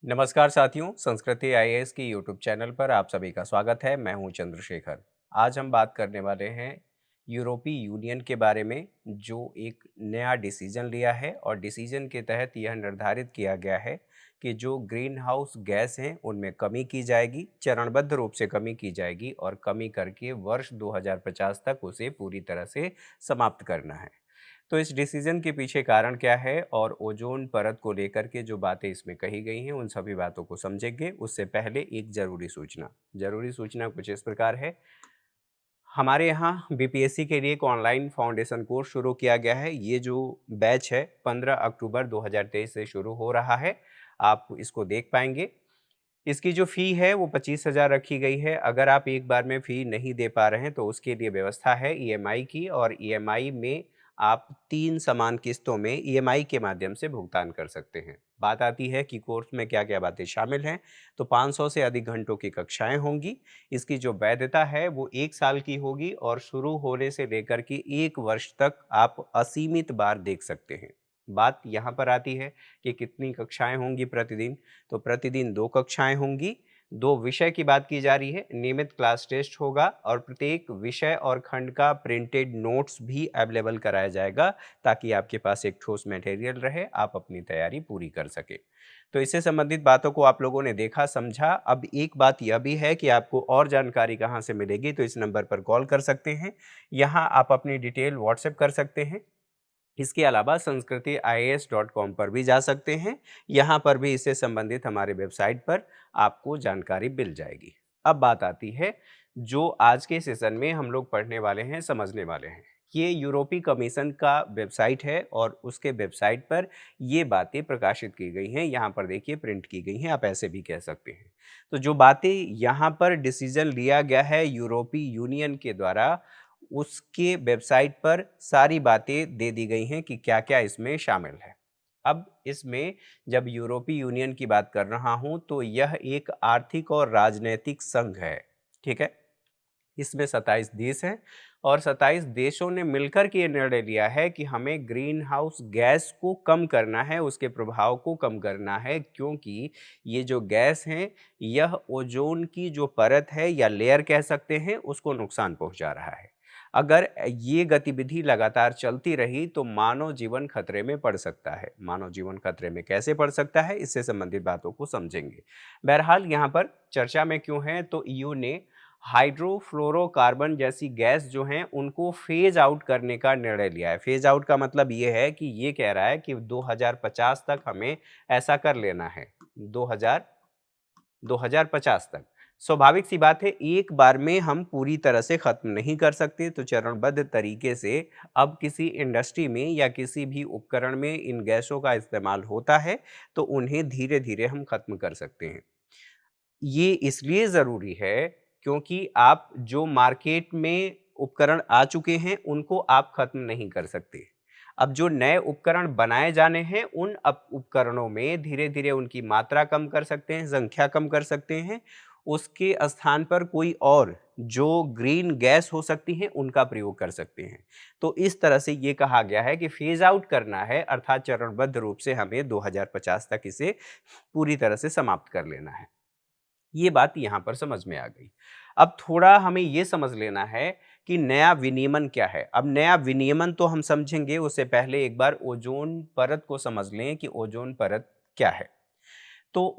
नमस्कार साथियों, संस्कृति आईएएस की यूट्यूब चैनल पर आप सभी का स्वागत है। मैं हूं चंद्रशेखर। आज हम बात करने वाले हैं यूरोपीय यूनियन के बारे में, जो एक नया डिसीजन लिया है और डिसीजन के तहत यह निर्धारित किया गया है कि जो ग्रीन हाउस गैस हैं उनमें कमी की जाएगी, चरणबद्ध रूप से कमी की जाएगी और कमी करके वर्ष 2050 तक उसे पूरी तरह से समाप्त करना है। तो इस डिसीजन के पीछे कारण क्या है और ओजोन परत को लेकर के जो बातें इसमें कही गई हैं उन सभी बातों को समझेंगे। उससे पहले एक जरूरी सूचना कुछ इस प्रकार है। हमारे यहाँ बीपीएससी के लिए एक ऑनलाइन फाउंडेशन कोर्स शुरू किया गया है। ये जो बैच है 15 अक्टूबर 2023 से शुरू हो रहा है। आप इसको देख पाएंगे। इसकी जो फ़ी है वो 25,000 रखी गई है। अगर आप एक बार में फ़ी नहीं दे पा रहे हैं तो उसके लिए व्यवस्था है ईएमआई की, और ईएमआई में आप 3 समान किस्तों में ईएमआई के माध्यम से भुगतान कर सकते हैं। बात आती है कि कोर्स में क्या-क्या बातें शामिल हैं, तो 500 से अधिक घंटों की कक्षाएँ होंगी। इसकी जो वैधता है वो 1 साल की होगी और शुरू होने से लेकर के 1 वर्ष तक आप असीमित बार देख सकते हैं। बात यहाँ पर आती है कि कितनी कक्षाएँ होंगी प्रतिदिन। तो प्रतिदिन 2 कक्षाएँ होंगी। 2 विषय की बात की जा रही है, नियमित क्लास टेस्ट होगा और प्रत्येक विषय और खंड का प्रिंटेड नोट्स भी अवेलेबल कराया जाएगा, ताकि आपके पास एक ठोस मटेरियल रहे, आप अपनी तैयारी पूरी कर सकें। तो इससे संबंधित बातों को आप लोगों ने देखा, समझा। अब एक बात यह भी है कि आपको और जानकारी कहाँ से मिलेगी, तो इस नंबर पर कॉल कर सकते हैं। यहाँ आप अपनी डिटेल व्हाट्सएप कर सकते हैं। इसके अलावा संस्कृति IAS.com पर भी जा सकते हैं। यहाँ पर भी इससे संबंधित हमारे वेबसाइट पर आपको जानकारी मिल जाएगी। अब बात आती है जो आज के सेशन में हम लोग पढ़ने वाले हैं, समझने वाले हैं। ये यूरोपीय कमीशन का वेबसाइट है और उसके वेबसाइट पर ये बातें प्रकाशित की गई हैं। यहाँ पर देखिए प्रिंट की गई हैं, आप ऐसे भी कह सकते हैं। तो जो बातें यहाँ पर डिसीजन लिया गया है यूरोपीय यूनियन के द्वारा, उसके वेबसाइट पर सारी बातें दे दी गई हैं कि क्या-क्या इसमें शामिल है। अब इसमें जब यूरोपीय यूनियन की बात कर रहा हूं तो यह एक आर्थिक और राजनैतिक संघ है, ठीक है? इसमें 27 देश हैं और 27 देशों ने मिलकर के ये निर्णय लिया है कि हमें ग्रीन हाउस गैस को कम करना है, उसके प्रभाव को कम करना है, क्योंकि ये जो गैस हैं, यह ओजोन की जो परत है या लेयर कह सकते हैं, उसको नुकसान पहुंचा रहा है। अगर ये गतिविधि लगातार चलती रही तो मानव जीवन खतरे में पड़ सकता है। मानव जीवन खतरे में कैसे पड़ सकता है, इससे संबंधित बातों को समझेंगे। बहरहाल यहाँ पर चर्चा में क्यों है, तो ईयू ने हाइड्रोफ्लोरोकार्बन जैसी गैस जो हैं उनको फेज आउट करने का निर्णय लिया है। फेज आउट का मतलब ये है कि ये कह रहा है कि 2050 तक हमें ऐसा कर लेना है। 2000 2050 तक। स्वाभाविक सी बात है, एक बार में हम पूरी तरह से खत्म नहीं कर सकते, तो चरणबद्ध तरीके से अब किसी इंडस्ट्री में या किसी भी उपकरण में इन गैसों का इस्तेमाल होता है, तो उन्हें धीरे-धीरे हम खत्म कर सकते हैं। ये इसलिए ज़रूरी है क्योंकि आप जो मार्केट में उपकरण आ चुके हैं, उनको आप खत्म नहीं कर सकते। अब जो नए उपकरण बनाए जाने हैं, उन उपकरणों में धीरे-धीरे उनकी मात्रा कम कर सकते हैं, संख्या कम कर सकते हैं। उसके स्थान पर कोई और जो ग्रीन गैस हो सकती हैं, उनका प्रयोग कर सकते हैं। तो इस तरह से ये कहा गया है कि फ़ेज़ आउट करना है, अर्थात चरणबद्ध रूप से हमें 2050 तक इसे पूरी तरह से समाप्त कर लेना है। ये बात यहाँ पर समझ में आ गई। अब थोड़ा हमें ये समझ लेना है कि नया विनियमन क्या है। अब नया विनियमन तो हम समझेंगे, उससे पहले एक बार ओज़ोन परत को समझ लें कि ओज़ोन परत क्या है। तो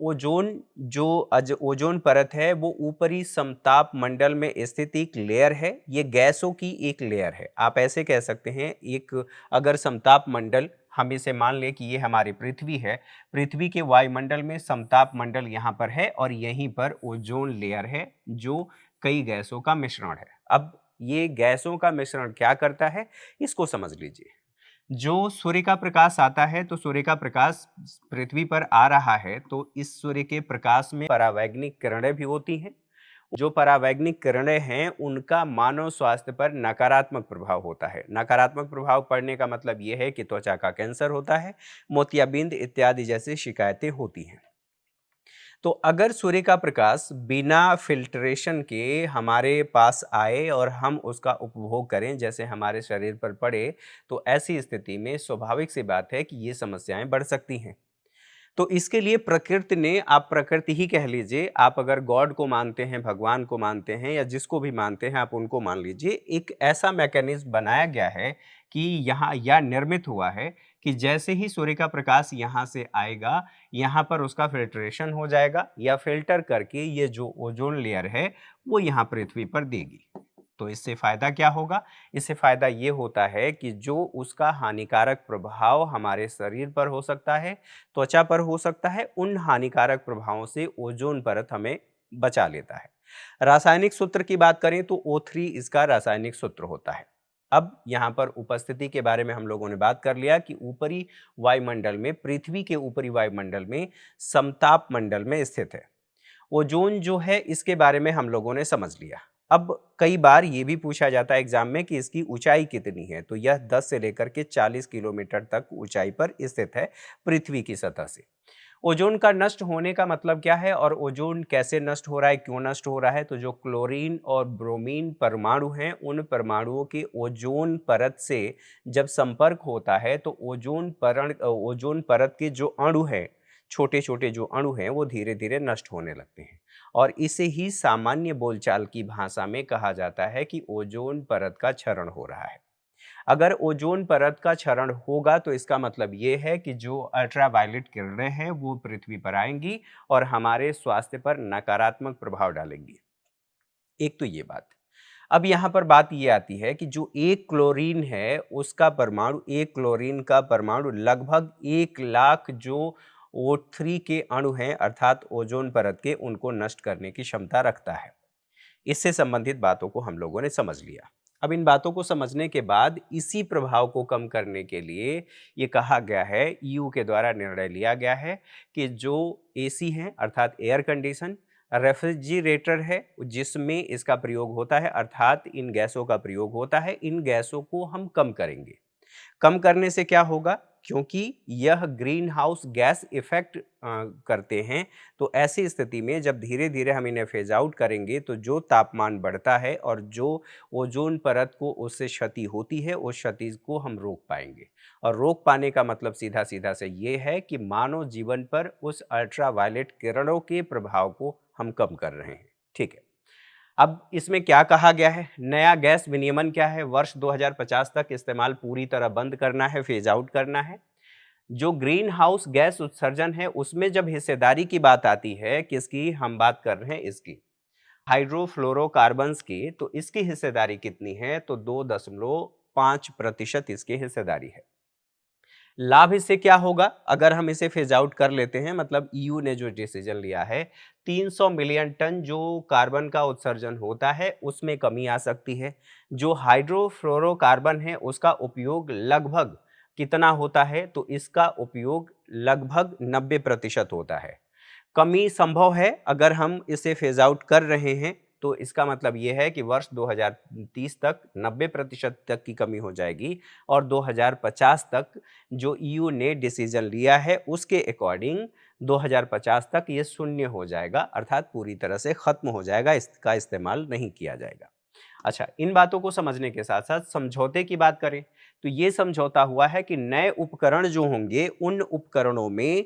ओज़ोन परत है वो ऊपरी समताप मंडल में स्थित एक लेयर है। ये गैसों की एक लेयर है। आप ऐसे कह सकते हैं, एक अगर समताप मंडल हम इसे मान लें कि ये हमारी पृथ्वी है। पृथ्वी के वायुमंडल में समताप मंडल यहाँ पर है और यहीं पर ओज़ोन लेयर है, जो कई गैसों का मिश्रण है। अब ये गैसों का मिश्रण क्या करता है, इसको समझ लीजिए। जो सूर्य का प्रकाश आता है, तो सूर्य का प्रकाश पृथ्वी पर आ रहा है, तो इस सूर्य के प्रकाश में परावैंगनिक किरणें भी होती हैं। जो परावैंगनिक किरणें हैं, उनका मानव स्वास्थ्य पर नकारात्मक प्रभाव होता है। नकारात्मक प्रभाव पड़ने का मतलब ये है कि त्वचा का कैंसर होता है, मोतियाबिंद इत्यादि जैसी शिकायतें होती हैं। तो अगर सूर्य का प्रकाश बिना फिल्ट्रेशन के हमारे पास आए और हम उसका उपभोग करें, जैसे हमारे शरीर पर पड़े, तो ऐसी स्थिति में स्वाभाविक सी बात है कि ये समस्याएं बढ़ सकती हैं। तो इसके लिए प्रकृति ने, आप प्रकृति ही कह लीजिए, आप अगर गॉड को मानते हैं, भगवान को मानते हैं या जिसको भी मानते हैं आप उनको मान लीजिए, एक ऐसा मैकेनिज्म बनाया गया है कि यहाँ या निर्मित हुआ है कि जैसे ही सूर्य का प्रकाश यहाँ से आएगा, यहाँ पर उसका फिल्ट्रेशन हो जाएगा या फिल्टर करके ये जो ओजोन लेयर है वो यहाँ पृथ्वी पर देगी। तो इससे फायदा क्या होगा? इससे फायदा ये होता है कि जो उसका हानिकारक प्रभाव हमारे शरीर पर हो सकता है, त्वचा पर हो सकता है, उन हानिकारक प्रभावों से ओजोन परत हमें बचा लेता है। रासायनिक सूत्र की बात करें तो O3 इसका रासायनिक सूत्र होता है। अब यहाँ पर उपस्थिति के बारे में हम लोगों ने बात कर लिया कि ऊपरी वायुमंडल में, पृथ्वी के ऊपरी वायुमंडल में समताप मंडल में स्थित है। ओजोन जो है इसके बारे में हम लोगों ने समझ लिया। अब कई बार ये भी पूछा जाता है एग्जाम में कि इसकी ऊंचाई कितनी है, तो यह 10 से लेकर के 40 किलोमीटर तक ऊंचाई पर स्थित है पृथ्वी की सतह से। ओजोन का नष्ट होने का मतलब क्या है और ओजोन कैसे नष्ट हो रहा है, क्यों नष्ट हो रहा है? तो जो क्लोरीन और ब्रोमीन परमाणु हैं, उन परमाणुओं के ओजोन परत से जब संपर्क होता है तो ओजोन परत के जो अणु हैं, छोटे छोटे जो अणु हैं, वो धीरे धीरे नष्ट होने लगते हैं और इसे ही सामान्य बोलचाल की भाषा में कहा जाता है कि ओजोन परत का क्षरण हो रहा है। अगर ओजोन परत का क्षरण होगा तो इसका मतलब ये है कि जो अल्ट्रावायलेट किरणें हैं वो पृथ्वी पर आएंगी और हमारे स्वास्थ्य पर नकारात्मक प्रभाव डालेंगी। एक तो ये बात। अब यहाँ पर बात ये आती है कि जो एक क्लोरीन है उसका परमाणु, एक क्लोरीन का परमाणु लगभग 1 लाख जो O3 के अणु हैं अर्थात ओजोन परत के, उनको नष्ट करने की क्षमता रखता है। इससे संबंधित बातों को हम लोगों ने समझ लिया। अब इन बातों को समझने के बाद इसी प्रभाव को कम करने के लिए ये कहा गया है, ईयू के द्वारा निर्णय लिया गया है कि जो एसी हैं अर्थात एयर कंडीशन, रेफ्रिजरेटर है जिसमें इसका प्रयोग होता है अर्थात इन गैसों का प्रयोग होता है, इन गैसों को हम कम करेंगे। कम करने से क्या होगा? क्योंकि यह ग्रीन हाउस गैस इफेक्ट करते हैं, तो ऐसी स्थिति में जब धीरे धीरे हम इन्हें फेज आउट करेंगे तो जो तापमान बढ़ता है और जो ओजोन परत को उससे क्षति होती है, उस क्षति को हम रोक पाएंगे। और रोक पाने का मतलब सीधा सीधा से ये है कि मानव जीवन पर उस अल्ट्रावायलेट किरणों के प्रभाव को हम कम कर रहे हैं। ठीक है, अब इसमें क्या कहा गया है? नया गैस विनियमन क्या है? वर्ष 2050 तक इस्तेमाल पूरी तरह बंद करना है, फेज आउट करना है। जो ग्रीन हाउस गैस उत्सर्जन है उसमें जब हिस्सेदारी की बात आती है, किसकी हम बात कर रहे हैं? इसकी, हाइड्रोफ्लोरोकार्बन्स की। तो इसकी हिस्सेदारी कितनी है? तो 2.5% इसकी हिस्सेदारी है। लाभ इससे क्या होगा अगर हम इसे फेज आउट कर लेते हैं? मतलब ईयू ने जो डिसीजन लिया है, 300 मिलियन टन जो कार्बन का उत्सर्जन होता है उसमें कमी आ सकती है। जो हाइड्रोफ्लोरोकार्बन है उसका उपयोग लगभग कितना होता है? तो इसका उपयोग लगभग 90% होता है। कमी संभव है अगर हम इसे फेज आउट कर रहे हैं, तो इसका मतलब यह है कि वर्ष 2030 तक 90% तक की कमी हो जाएगी और 2050 तक जो ईयू ने डिसीजन लिया है उसके अकॉर्डिंग 2050 तक ये शून्य हो जाएगा अर्थात पूरी तरह से खत्म हो जाएगा, इसका इस्तेमाल नहीं किया जाएगा। अच्छा, इन बातों को समझने के साथ साथ समझौते की बात करें तो ये समझौता हुआ है कि नए उपकरण जो होंगे उन उपकरणों में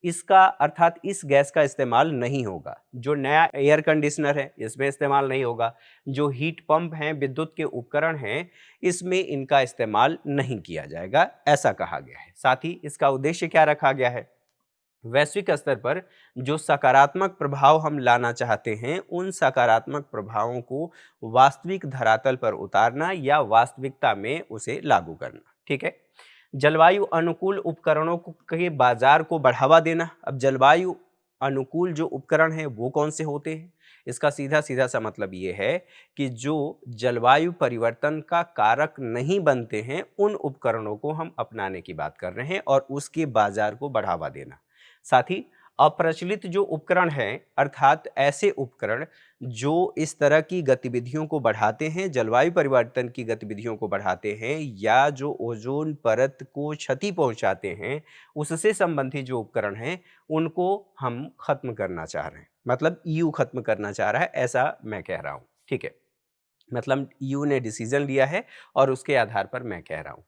इसका अर्थात इस गैस का इस्तेमाल नहीं होगा। जो नया एयर कंडीशनर है इसमें इस्तेमाल नहीं होगा। जो हीट पंप हैं, विद्युत के उपकरण हैं, इसमें इनका इस्तेमाल नहीं किया जाएगा, ऐसा कहा गया है। साथ ही इसका उद्देश्य क्या रखा गया है? वैश्विक स्तर पर जो सकारात्मक प्रभाव हम लाना चाहते हैं उन सकारात्मक प्रभावों को वास्तविक धरातल पर उतारना या वास्तविकता में उसे लागू करना। ठीक है, जलवायु अनुकूल उपकरणों के बाजार को बढ़ावा देना। अब जलवायु अनुकूल जो उपकरण हैं वो कौन से होते हैं? इसका सीधा सीधा सा मतलब ये है कि जो जलवायु परिवर्तन का कारक नहीं बनते हैं उन उपकरणों को हम अपनाने की बात कर रहे हैं और उसके बाजार को बढ़ावा देना। साथ ही अप्रचलित जो उपकरण हैं अर्थात ऐसे उपकरण जो इस तरह की गतिविधियों को बढ़ाते हैं, जलवायु परिवर्तन की गतिविधियों को बढ़ाते हैं या जो ओजोन परत को क्षति पहुंचाते हैं, उससे संबंधित जो उपकरण हैं उनको हम खत्म करना चाह रहे हैं। मतलब ईयू खत्म करना चाह रहा है, ऐसा मैं कह रहा हूं। ठीक है, मतलब ईयू ने डिसीजन लिया है और उसके आधार पर मैं कह रहा हूं।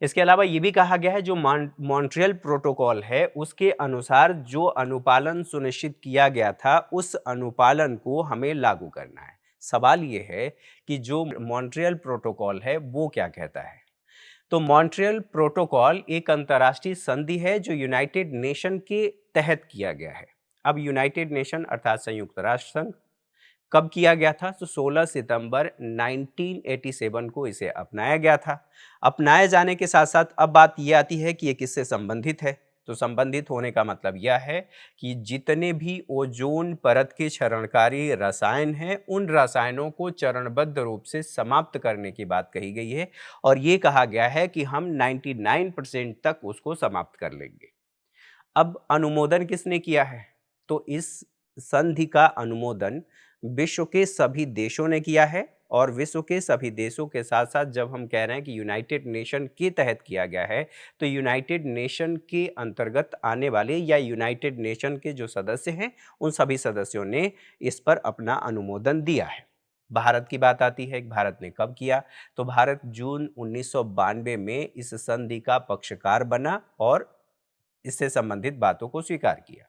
इसके अलावा ये भी कहा गया है जो मॉन्ट्रियल प्रोटोकॉल है उसके अनुसार जो अनुपालन सुनिश्चित किया गया था उस अनुपालन को हमें लागू करना है। सवाल ये है कि जो मॉन्ट्रियल प्रोटोकॉल है वो क्या कहता है। तो मॉन्ट्रियल प्रोटोकॉल एक अंतर्राष्ट्रीय संधि है जो यूनाइटेड नेशन के तहत किया गया है। अब यूनाइटेड नेशन अर्थात संयुक्त राष्ट्र संघ कब किया गया था? तो 16 सितंबर 1987 को इसे अपनाया गया था। अपनाए जाने के साथ साथ अब बात यह आती है कि ये किससे संबंधित है। तो संबंधित होने का मतलब यह है कि जितने भी ओजोन परत के क्षरणकारी रसायन हैं उन रसायनों को चरणबद्ध रूप से समाप्त करने की बात कही गई है और ये कहा गया है कि हम 99% तक उसको समाप्त कर लेंगे। अब अनुमोदन किसने किया है? तो इस संधि का अनुमोदन विश्व के सभी देशों ने किया है और विश्व के सभी देशों के साथ साथ जब हम कह रहे हैं कि यूनाइटेड नेशन के तहत किया गया है तो यूनाइटेड नेशन के अंतर्गत आने वाले या यूनाइटेड नेशन के जो सदस्य हैं उन सभी सदस्यों ने इस पर अपना अनुमोदन दिया है। भारत की बात आती है कि भारत ने कब किया? तो भारत जून 1992 में इस संधि का पक्षकार बना और इससे संबंधित बातों को स्वीकार किया।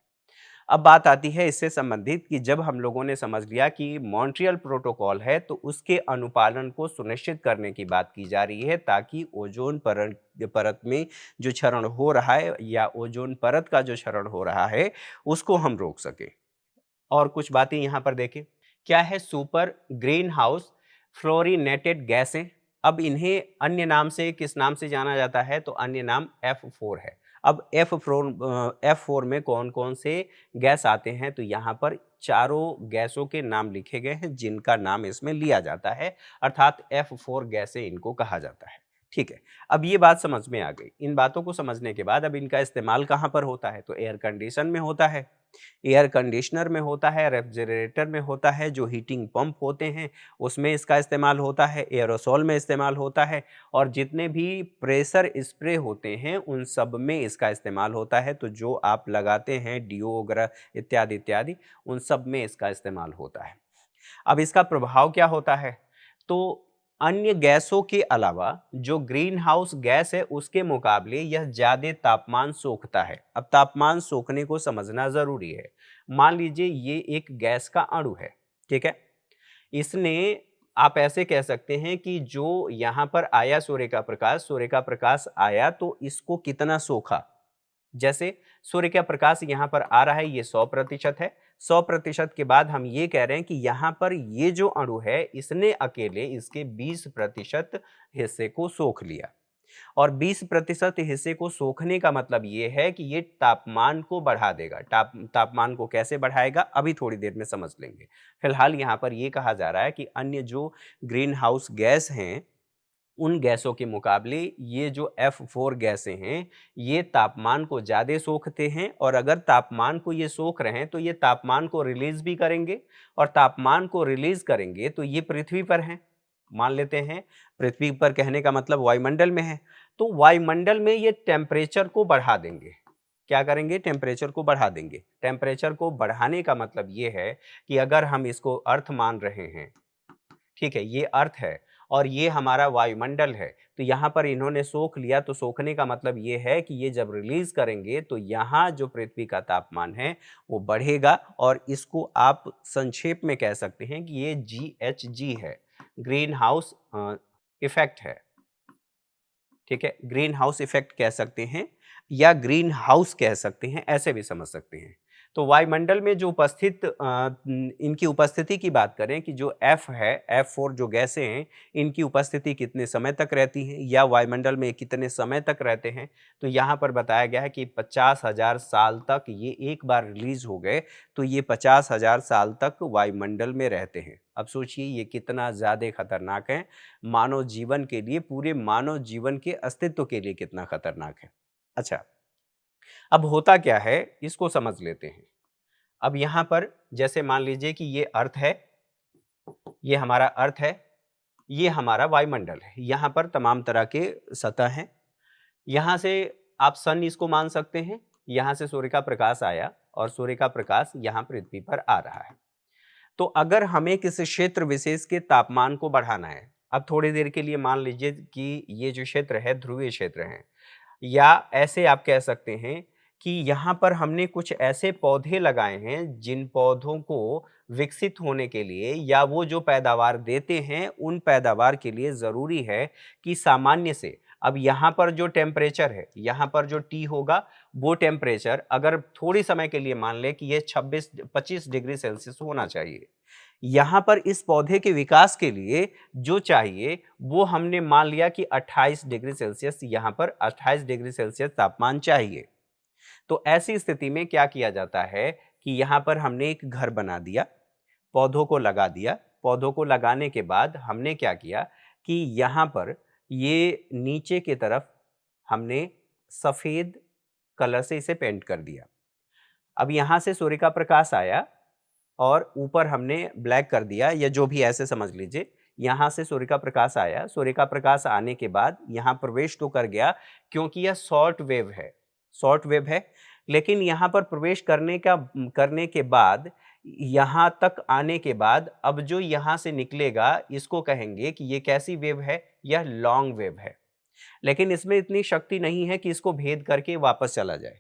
अब बात आती है इससे संबंधित कि जब हम लोगों ने समझ लिया कि मॉन्ट्रियल प्रोटोकॉल है तो उसके अनुपालन को सुनिश्चित करने की बात की जा रही है ताकि ओजोन परत में जो क्षरण हो रहा है या ओजोन परत का जो क्षरण हो रहा है उसको हम रोक सकें। और कुछ बातें यहाँ पर देखें। क्या है सुपर ग्रीन हाउस फ्लोरिनेटेड गैसें? अब इन्हें अन्य नाम से किस नाम से जाना जाता है? तो अन्य नाम F4 है। अब F4 में कौन-कौन से गैस आते हैं? तो यहाँ पर चारों गैसों के नाम लिखे गए हैं जिनका नाम इसमें लिया जाता है अर्थात F4 गैसें इनको कहा जाता है। ठीक है, अब ये बात समझ में आ गई। इन बातों को समझने के बाद अब इनका इस्तेमाल कहाँ पर होता है? तो एयर कंडीशन में होता है, एयर कंडीशनर में होता है, रेफ्रिजरेटर में होता है, जो हीटिंग पंप होते हैं उसमें इसका इस्तेमाल होता है, एयरोसॉल में इस्तेमाल होता है और जितने भी प्रेशर स्प्रे होते हैं उन सब में इसका इस्तेमाल होता है। तो जो आप लगाते हैं डिओ वगैरह इत्यादि इत्यादि उन सब में इसका इस्तेमाल होता है। अब इसका प्रभाव क्या होता है? तो अन्य गैसों के अलावा जो ग्रीन हाउस गैस है उसके मुकाबले यह ज़्यादा तापमान सोखता है। अब तापमान सोखने को समझना ज़रूरी है। मान लीजिए ये एक गैस का अणु है, ठीक है? इसने आप ऐसे कह सकते हैं कि जो यहाँ पर आया सूर्य का प्रकाश आया तो इसको कितना सोखा? जैसे सूर्य का प्रकाश यहाँ पर आ रहा है ये 100% है। 100% के बाद हम ये कह रहे हैं कि यहाँ पर ये जो अणु है इसने अकेले इसके 20% हिस्से को सोख लिया और 20% हिस्से को सोखने का मतलब ये है कि ये तापमान को बढ़ा देगा। तापमान को कैसे बढ़ाएगा अभी थोड़ी देर में समझ लेंगे। फिलहाल यहाँ पर ये कहा जा रहा है कि अन्य जो ग्रीन हाउस गैस हैं उन गैसों के मुकाबले ये जो F4 गैसें हैं, ये तापमान को ज़्यादा सोखते हैं और अगर तापमान को ये सोख रहे हैं, तो ये तापमान को रिलीज़ भी करेंगे और तापमान को रिलीज़ करेंगे तो ये पृथ्वी पर हैं। मान लेते हैं पृथ्वी पर कहने का मतलब वायुमंडल में है, तो वायुमंडल में ये टेम्परेचर को बढ़ा देंगे। क्या करेंगे? टेम्परेचर को बढ़ा देंगे। टेम्परेचर को बढ़ाने का मतलब ये है कि अगर हम इसको अर्थ मान रहे हैं, ठीक है, ये अर्थ है और ये हमारा वायुमंडल है तो यहाँ पर इन्होंने सोख लिया तो सोखने का मतलब ये है कि ये जब रिलीज करेंगे तो यहाँ जो पृथ्वी का तापमान है वो बढ़ेगा और इसको आप संक्षेप में कह सकते हैं कि ये GHG है, ग्रीन हाउस इफेक्ट है। ठीक है, ग्रीन हाउस इफेक्ट कह सकते हैं या ग्रीन हाउस कह सकते हैं, ऐसे भी समझ सकते हैं। तो वायुमंडल में जो उपस्थित इनकी उपस्थिति की बात करें कि जो F है, F4 जो गैसें हैं, इनकी उपस्थिति कितने समय तक रहती है या वायुमंडल में कितने समय तक रहते हैं, तो यहाँ पर बताया गया है कि 50,000 साल तक ये एक बार रिलीज हो गए तो ये 50,000 साल तक वायुमंडल में रहते हैं। अब सोचिए ये कितना ज़्यादा खतरनाक है मानव जीवन के लिए, पूरे मानव जीवन के अस्तित्व के लिए कितना खतरनाक है। अच्छा, अब होता क्या है इसको समझ लेते हैं। अब यहाँ पर जैसे मान लीजिए कि ये अर्थ है, ये हमारा अर्थ है, ये हमारा वायुमंडल है। यहाँ पर तमाम तरह के सतह हैं। यहाँ से आप सन इसको मान सकते हैं। यहाँ से सूर्य का प्रकाश आया और सूर्य का प्रकाश यहाँ पृथ्वी पर आ रहा है। तो अगर हमें किसी क्षेत्र विशेष के तापमान को बढ़ाना है, अब थोड़ी देर के लिए मान लीजिए कि ये जो क्षेत्र है ध्रुवीय क्षेत्र है, या ऐसे आप कह सकते हैं कि यहाँ पर हमने कुछ ऐसे पौधे लगाए हैं जिन पौधों को विकसित होने के लिए या वो जो पैदावार देते हैं उन पैदावार के लिए ज़रूरी है कि सामान्य से, अब यहाँ पर जो टेम्परेचर है, यहाँ पर जो टी होगा, वो टेम्परेचर अगर थोड़ी समय के लिए मान लें कि ये 26-25 डिग्री सेल्सियस होना चाहिए, यहाँ पर इस पौधे के विकास के लिए जो चाहिए वो हमने मान लिया कि 28 डिग्री सेल्सियस, यहाँ पर 28 डिग्री सेल्सियस तापमान चाहिए। तो ऐसी स्थिति में क्या किया जाता है कि यहाँ पर हमने एक घर बना दिया, पौधों को लगा दिया। पौधों को लगाने के बाद हमने क्या किया कि यहाँ पर ये नीचे की तरफ हमने सफ़ेद कलर से इसे पेंट कर दिया। अब यहाँ से सूर्य का प्रकाश आया और ऊपर हमने ब्लैक कर दिया, या जो भी ऐसे समझ लीजिए। यहाँ से सूर्य का प्रकाश आया, सूर्य का प्रकाश आने के बाद यहाँ प्रवेश तो कर गया, क्योंकि यह शॉर्ट वेव है, लेकिन यहाँ पर प्रवेश करने के बाद, यहाँ तक आने के बाद अब जो यहाँ से निकलेगा इसको कहेंगे कि ये कैसी वेव है, यह लॉन्ग वेव है। लेकिन इसमें इतनी शक्ति नहीं है कि इसको भेद करके वापस चला जाए,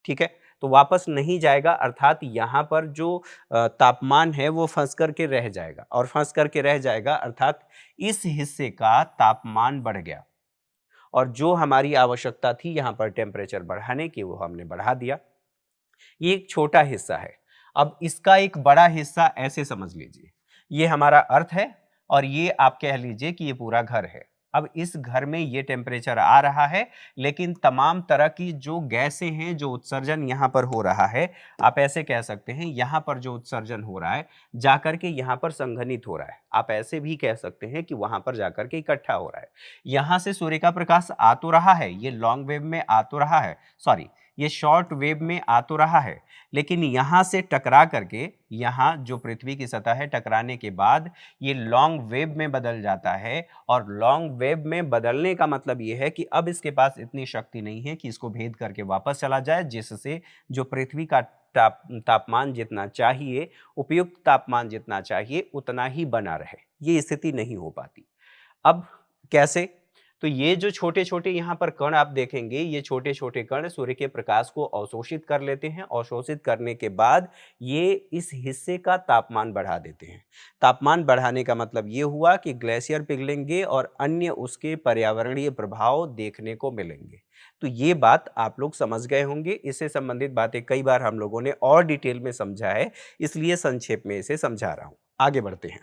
ठीक है? तो वापस नहीं जाएगा, अर्थात यहाँ पर जो तापमान है वो फंस करके रह जाएगा, और फंस करके रह जाएगा अर्थात इस हिस्से का तापमान बढ़ गया, और जो हमारी आवश्यकता थी यहाँ पर टेम्परेचर बढ़ाने की वो हमने बढ़ा दिया। ये एक छोटा हिस्सा है। अब इसका एक बड़ा हिस्सा ऐसे समझ लीजिए, ये हमारा अर्थ है और ये आप कह लीजिए कि ये पूरा घर है। अब इस घर में ये टेम्परेचर आ रहा है, लेकिन तमाम तरह की जो गैसें हैं, जो उत्सर्जन यहाँ पर हो रहा है, आप ऐसे कह सकते हैं यहाँ पर जो उत्सर्जन हो रहा है जाकर के यहाँ पर संघनित हो रहा है। आप ऐसे भी कह सकते हैं कि वहां पर जाकर के इकट्ठा हो रहा है। यहाँ से सूर्य का प्रकाश आ तो रहा है, ये लॉन्ग वेव में आ तो रहा है, सॉरी ये शॉर्ट वेव में आ तो रहा है, लेकिन यहाँ से टकरा करके, यहाँ जो पृथ्वी की सतह है, टकराने के बाद ये लॉन्ग वेव में बदल जाता है। और लॉन्ग वेव में बदलने का मतलब ये है कि अब इसके पास इतनी शक्ति नहीं है कि इसको भेद करके वापस चला जाए, जिससे जो पृथ्वी का तापमान जितना चाहिए, उपयुक्त तापमान जितना चाहिए, उतना ही बना रहे। ये स्थिति नहीं हो पाती। अब कैसे? तो ये जो छोटे-छोटे यहाँ पर कण आप देखेंगे, ये छोटे-छोटे कण सूर्य के प्रकाश को अवशोषित कर लेते हैं। अवशोषित करने के बाद ये इस हिस्से का तापमान बढ़ा देते हैं। तापमान बढ़ाने का मतलब ये हुआ कि ग्लेशियर पिघलेंगे और अन्य उसके पर्यावरणीय प्रभाव देखने को मिलेंगे। तो ये बात आप लोग समझ गए होंगे। इससे संबंधित बातें कई बार हम लोगों ने और डिटेल में समझा है, इसलिए संक्षेप में इसे समझा रहा हूँ। आगे बढ़ते हैं।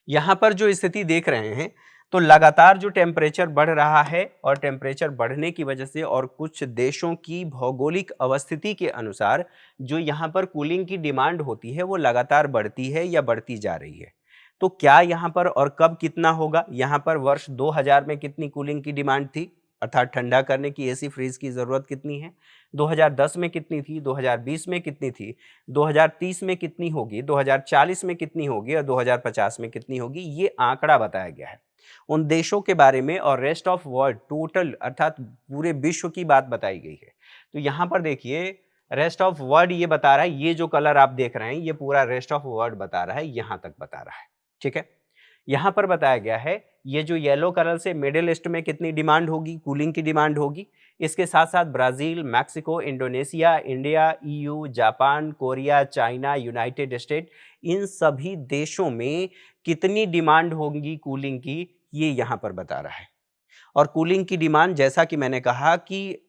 यहाँ पर जो स्थिति देख रहे हैं, तो लगातार जो टेम्परेचर बढ़ रहा है, और टेम्परेचर बढ़ने की वजह से और कुछ देशों की भौगोलिक अवस्थिति के अनुसार जो यहाँ पर कूलिंग की डिमांड होती है वो लगातार बढ़ती है या बढ़ती जा रही है। तो क्या यहाँ पर और कब कितना होगा? यहाँ पर वर्ष 2000 में कितनी कूलिंग की डिमांड थी, अर्थात ठंडा करने की एसी फ्रीज की ज़रूरत कितनी है? 2010 में कितनी थी? 2020 में कितनी थी? 2030 में कितनी होगी? 2040 में कितनी होगी? और 2050 में कितनी होगी? ये आंकड़ा बताया गया है उन देशों के बारे में, और रेस्ट ऑफ वर्ल्ड टोटल अर्थात पूरे विश्व की बात बताई गई है। तो यहाँ पर देखिए, रेस्ट ऑफ वर्ल्ड ये बता रहा है, ये जो कलर आप देख रहे हैं ये पूरा रेस्ट ऑफ वर्ल्ड बता रहा है, यहाँ तक बता रहा है, ठीक है। यहाँ पर बताया गया है ये जो येलो कलर से मिडिल ईस्ट में कितनी डिमांड होगी, कूलिंग की डिमांड होगी। इसके साथ साथ Brazil, Mexico, Indonesia, India, EU, Japan, Korea, China, United State, इन सभी देशों में कितनी डिमांड होगी कूलिंग की, ये यहाँ पर बता रहा है। और कूलिंग की डिमांड, जैसा कि मैंने कहा कि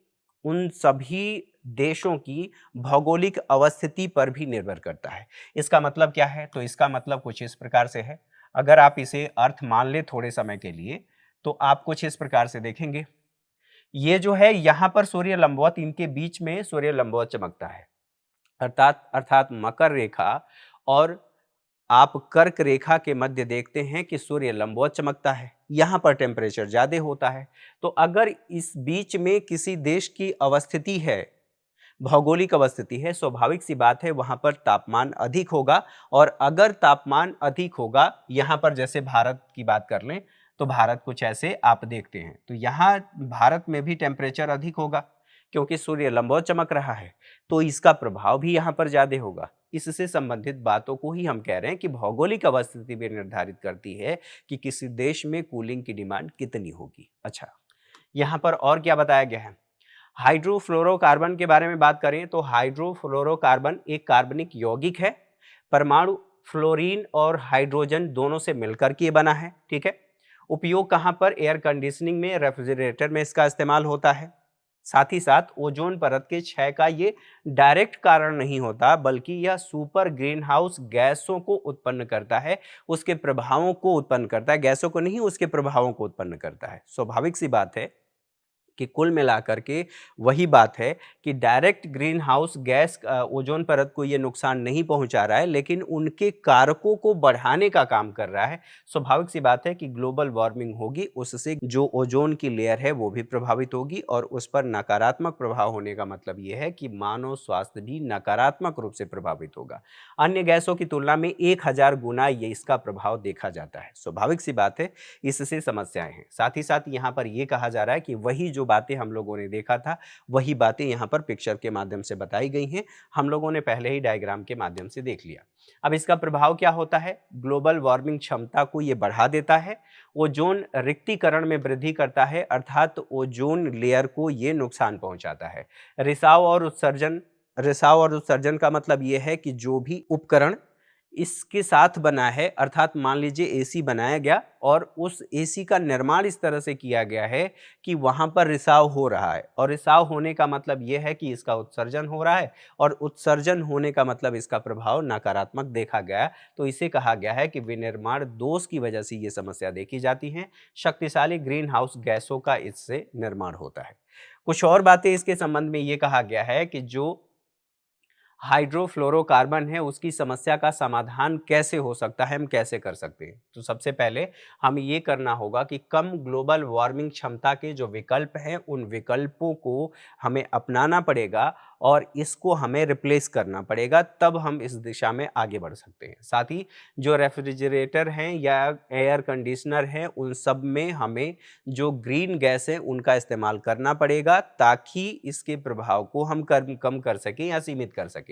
उन सभी देशों की भौगोलिक अवस्थिति पर भी निर्भर करता है। इसका मतलब क्या है? तो इसका मतलब कुछ इस प्रकार से है। अगर आप इसे अर्थ मान ले थोड़े समय के लिए, तो आप कुछ इस प्रकार से देखेंगे। ये जो है यहाँ पर सूर्य लंबवत, इनके बीच में सूर्य लंबवत चमकता है, अर्थात मकर रेखा और आप कर्क रेखा के मध्य देखते हैं कि सूर्य लंबवत चमकता है। यहाँ पर टेम्परेचर ज़्यादा होता है। तो अगर इस बीच में किसी देश की अवस्थिति है, भौगोलिक अवस्थिति है, स्वाभाविक सी बात है वहाँ पर तापमान अधिक होगा। और अगर तापमान अधिक होगा, यहाँ पर जैसे भारत की बात कर लें, तो भारत कुछ ऐसे आप देखते हैं, तो यहाँ भारत में भी टेम्परेचर अधिक होगा, क्योंकि सूर्य लंबवत चमक रहा है, तो इसका प्रभाव भी यहाँ पर ज़्यादा होगा। इससे संबंधित बातों को ही हम कह रहे हैं कि भौगोलिक अवस्थिति भी निर्धारित करती है कि किसी देश में कूलिंग की डिमांड कितनी होगी। अच्छा, यहाँ पर और क्या बताया गया है? हाइड्रोफ्लोरोकार्बन के बारे में बात करें तो हाइड्रोफ्लोरोकार्बन एक कार्बनिक यौगिक है। परमाणु फ्लोरीन और हाइड्रोजन दोनों से मिलकर के ये बना है। ठीक है। उपयोग कहाँ पर? एयर कंडीशनिंग में, रेफ्रिजरेटर में इसका इस्तेमाल होता है। साथ ही साथ ओजोन परत के क्षय का ये डायरेक्ट कारण नहीं होता, बल्कि यह सुपर ग्रीन हाउस गैसों को उत्पन्न करता है, उसके प्रभावों को उत्पन्न करता है, गैसों को नहीं, उसके प्रभावों को उत्पन्न करता है। स्वाभाविक सी बात है कि कुल मिलाकर के वही बात है कि direct green house gas ozone परत को ये नुकसान नहीं पहुंचा रहा है, लेकिन उनके कारकों को बढ़ाने का काम कर रहा है। स्वाभाविक सी बात है कि ग्लोबल वार्मिंग होगी, उससे जो ओजोन की लेयर है वो भी प्रभावित होगी, और उस पर नकारात्मक प्रभाव होने का मतलब ये है कि मानव स्वास्थ्य भी नकारात्मक रूप से प्रभावित होगा। अन्य गैसों की तुलना में 1000 गुना ये इसका प्रभाव देखा जाता है। स्वाभाविक सी बात है, इससे समस्याएं हैं। साथ ही साथ यहाँ पर यह कहा जा रहा है कि वही जो बातें हम लोगों ने देखा था, वही बातें यहाँ पर पिक्चर के माध्यम से बताई गई हैं। हम लोगों ने पहले ही डायग्राम के माध्यम से देख लिया। अब इसका प्रभाव क्या होता है? ग्लोबल वार्मिंग क्षमता को ये बढ़ा देता है, ओजोन रिक्तीकरण में वृद्धि करता है, अर्थात ओजोन लेयर को ये नुकसान पहुंचाता है। रिसाव और उत्सर्जन का मतलब ये है कि जो भी उपकरण इसके साथ बना है, अर्थात मान लीजिए एसी बनाया गया और उस एसी का निर्माण इस तरह से किया गया है कि वहां पर रिसाव हो रहा है, और रिसाव होने का मतलब यह है कि इसका उत्सर्जन हो रहा है, और उत्सर्जन होने का मतलब इसका प्रभाव नकारात्मक देखा गया। तो इसे कहा गया है कि विनिर्माण दोष की वजह से ये समस्या देखी जाती है। शक्तिशाली ग्रीन हाउस गैसों का इससे निर्माण होता है। कुछ और बातें इसके संबंध में ये कहा गया है कि जो हाइड्रोफ्लोरोकार्बन है उसकी समस्या का समाधान कैसे हो सकता है, हम कैसे कर सकते हैं। तो सबसे पहले हमें ये करना होगा कि कम ग्लोबल वार्मिंग क्षमता के जो विकल्प हैं उन विकल्पों को हमें अपनाना पड़ेगा, और इसको हमें रिप्लेस करना पड़ेगा, तब हम इस दिशा में आगे बढ़ सकते हैं। साथ ही जो रेफ्रिजरेटर हैं या एयर कंडीशनर हैं उन सब में हमें जो ग्रीन गैस है उनका इस्तेमाल करना पड़ेगा, ताकि इसके प्रभाव को हम कम कर सकें या सीमित कर सकें।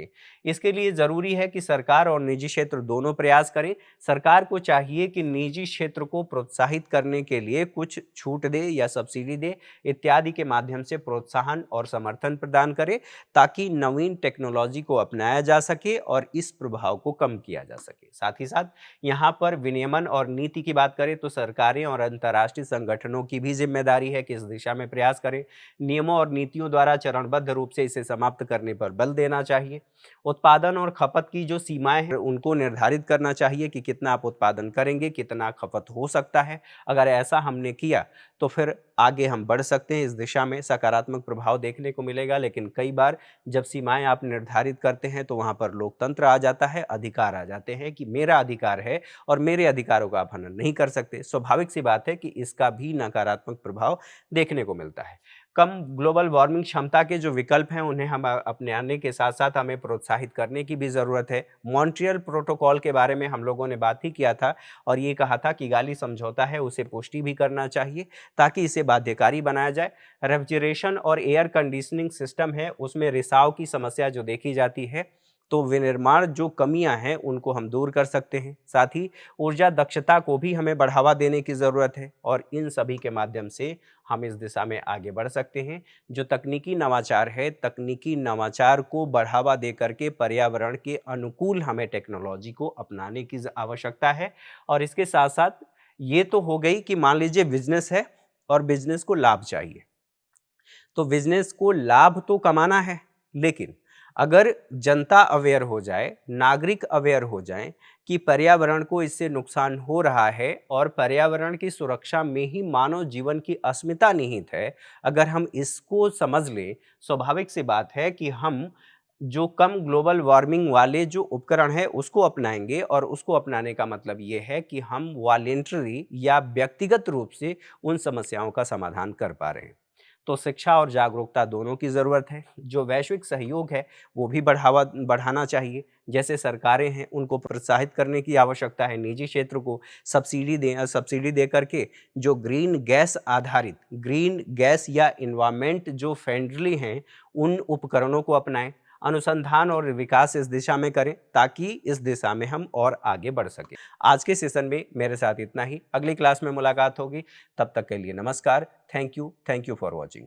इसके लिए ज़रूरी है कि सरकार और निजी क्षेत्र दोनों प्रयास करें। सरकार को चाहिए कि निजी क्षेत्र को प्रोत्साहित करने के लिए कुछ छूट दे या सब्सिडी दे इत्यादि के माध्यम से प्रोत्साहन और समर्थन प्रदान करे, ताकि नवीन टेक्नोलॉजी को अपनाया जा सके और इस प्रभाव को कम किया जा सके। साथ ही साथ यहाँ पर विनियमन और नीति की बात करें तो सरकारें और अंतर्राष्ट्रीय संगठनों की भी जिम्मेदारी है कि इस दिशा में प्रयास करें। नियमों और नीतियों द्वारा चरणबद्ध रूप से इसे समाप्त करने पर बल देना चाहिए। उत्पादन और खपत की जो सीमाएं हैं उनको निर्धारित करना चाहिए कि कितना आप उत्पादन करेंगे, कितना खपत हो सकता है। अगर ऐसा हमने किया तो फिर आगे हम बढ़ सकते हैं, इस दिशा में सकारात्मक प्रभाव देखने को मिलेगा। लेकिन कई बार जब सीमाएं आप निर्धारित करते हैं तो वहां पर लोकतंत्र आ जाता है, अधिकार आ जाते हैं कि मेरा अधिकार है और मेरे अधिकारों का आप हनन नहीं कर सकते। स्वाभाविक सी बात है कि इसका भी नकारात्मक प्रभाव देखने को मिलता है। कम ग्लोबल वार्मिंग क्षमता के जो विकल्प हैं उन्हें हम अपनाने के साथ साथ हमें प्रोत्साहित करने की भी ज़रूरत है। मॉन्ट्रियल प्रोटोकॉल के बारे में हम लोगों ने बात ही किया था, और ये कहा था कि गाली समझौता है उसे पुष्टि भी करना चाहिए, ताकि इसे बाध्यकारी बनाया जाए। रेफ्रिजरेशन और एयर कंडीशनिंग सिस्टम है उसमें रिसाव की समस्या जो देखी जाती है, तो विनिर्माण जो कमियां हैं उनको हम दूर कर सकते हैं। साथ ही ऊर्जा दक्षता को भी हमें बढ़ावा देने की ज़रूरत है, और इन सभी के माध्यम से हम इस दिशा में आगे बढ़ सकते हैं। जो तकनीकी नवाचार है, तकनीकी नवाचार को बढ़ावा दे करके पर्यावरण के अनुकूल हमें टेक्नोलॉजी को अपनाने की आवश्यकता है। और इसके साथ साथ ये तो हो गई कि मान लीजिए बिजनेस है और बिजनेस को लाभ चाहिए, तो बिजनेस को लाभ तो कमाना है, लेकिन अगर जनता अवेयर हो जाए, नागरिक अवेयर हो जाएं कि पर्यावरण को इससे नुकसान हो रहा है और पर्यावरण की सुरक्षा में ही मानव जीवन की अस्मिता निहित है, अगर हम इसको समझ लें, स्वाभाविक सी बात है कि हम जो कम ग्लोबल वार्मिंग वाले जो उपकरण है उसको अपनाएंगे, और उसको अपनाने का मतलब ये है कि हम वॉलेंटरी या व्यक्तिगत रूप से उन समस्याओं का समाधान कर पा रहे हैं। तो शिक्षा और जागरूकता दोनों की ज़रूरत है। जो वैश्विक सहयोग है वो भी बढ़ाना चाहिए। जैसे सरकारें हैं उनको प्रोत्साहित करने की आवश्यकता है, निजी क्षेत्र को सब्सिडी दे करके जो ग्रीन गैस या इन्वायरमेंट जो फ्रेंडली हैं उन उपकरणों को अपनाएं। अनुसंधान और विकास इस दिशा में करें ताकि इस दिशा में हम और आगे बढ़ सकें। आज के सेशन में मेरे साथ इतना ही। अगली क्लास में मुलाकात होगी। तब तक के लिए नमस्कार। Thank you for watching.